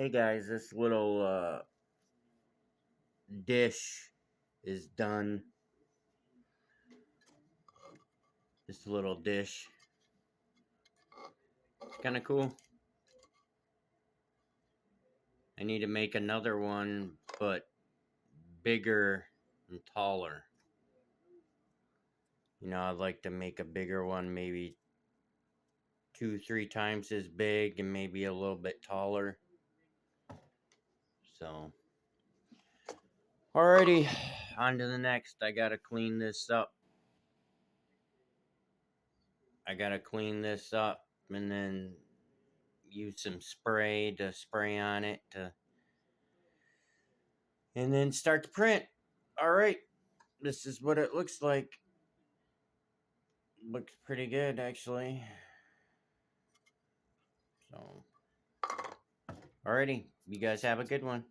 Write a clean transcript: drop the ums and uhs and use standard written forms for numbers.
Hey guys, this little dish is done. This little dish. It's kind of cool. I need to make another one, but bigger and taller. I'd like to make a bigger one, maybe 2, 3 times as big and maybe a little bit taller. So, alrighty, on to the next. I gotta clean this up. And then use some spray to spray on it and then start to print. All right, this is what it looks like. Looks pretty good, actually. So, alrighty, you guys have a good one.